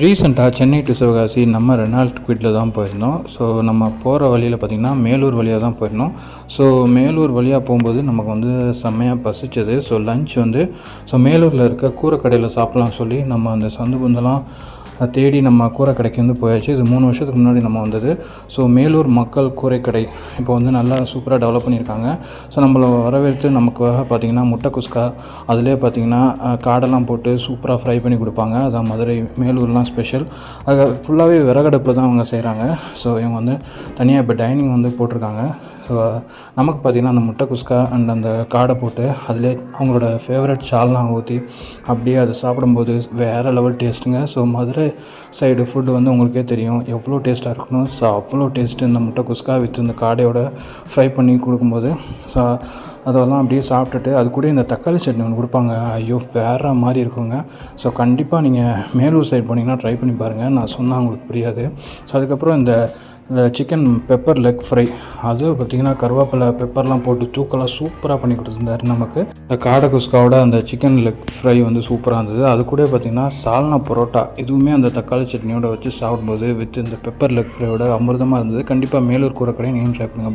ரீசெண்டாக சென்னை டு சிவகாசி நம்ம ரெனால்ட் குவிட்டில் தான் போயிருந்தோம். ஸோ நம்ம போகிற வழியில் பார்த்திங்கன்னா மேலூர் வழியாக தான் போயிருந்தோம். ஸோ மேலூர் வழியாக போகும்போது நமக்கு வந்து செம்மையாக பசிச்சது. ஸோ லஞ்ச் வந்து மேலூரில் இருக்க கூரை கடையில் சாப்பிட்லாம்னு சொல்லி நம்ம அந்த சந்து பந்தெல்லாம் தேடி நம்ம கூரை கடைக்கு வந்து போயாச்சு. இது 3 வருஷத்துக்கு முன்னாடி நம்ம வந்தது. ஸோ மேலூர் மக்கள் கூரைக்கடை இப்போ வந்து நல்லா சூப்பராக டெவலப் பண்ணியிருக்காங்க. ஸோ நம்மளை வரவேற்று நமக்காக பார்த்திங்கன்னா முட்டை குஸ்கா, அதிலே பார்த்திங்கன்னா காடெல்லாம் போட்டு சூப்பராக ஃப்ரை பண்ணி கொடுப்பாங்க. அதான் மதுரை மேலூர்லாம் ஸ்பெஷல். அது ஃபுல்லாகவே விறகடுப்பில் தான் அவங்க செய்கிறாங்க. ஸோ இவங்க வந்து தனியாக இப்போ டைனிங் வந்து போட்டிருக்காங்க. ஸோ நமக்கு பார்த்திங்கன்னா அந்த முட்டை குஸ்கா அண்ட் அந்த காடை போட்டு அதிலே அவங்களோட ஃபேவரட் சால்னா ஊற்றி அப்படியே அதை சாப்பிடும்போது வேறு லெவல் டேஸ்ட்டுங்க. ஸோ மதுரை சைடு ஃபுட்டு வந்து உங்களுக்கே தெரியும் எவ்வளோ டேஸ்ட்டாக இருக்கணும். ஸோ அவ்வளோ டேஸ்ட்டு இந்த முட்டை குஸ்கா வித் இந்த காடையோட ஃப்ரை பண்ணி கொடுக்கும்போது ஸோ அதெல்லாம் அப்படியே சாப்பிட்டுட்டு அது கூட இந்த தக்காளி சட்னி ஒன்று கொடுப்பாங்க. ஐயோ வேறு மாதிரி இருக்குங்க. ஸோ கண்டிப்பாக நீங்கள் மேலூர் சைடு போனீங்கன்னா ட்ரை பண்ணி பாருங்கள். நான் சொன்னால் உங்களுக்கு புரியாது. ஸோ அதுக்கப்புறம் இந்த சிக்கன் பெப்பர் லெக் ஃப்ரை, அது பார்த்திங்கன்னா கருவேப்பிலை பெப்பர்லாம் போட்டு தூக்கலாக சூப்பராக பண்ணி கொடுத்துருந்தாரு நமக்கு. இந்த காடை குஸ்காவோட அந்த சிக்கன் லெக் ஃப்ரை வந்து சூப்பராக இருந்தது. அது கூட பார்த்திங்கன்னா சால்னா பரோட்டா, இதுவுமே அந்த தக்காளி சட்னியோட வச்சு சாப்பிடும்போது வித் இந்த பெப்பர் லெக் ஃப்ரையோட அமிர்தமாக இருந்தது. கண்டிப்பாக மேலூர் கூரை கடையை நீங்களும் ட்ரை பண்ணுங்கள்.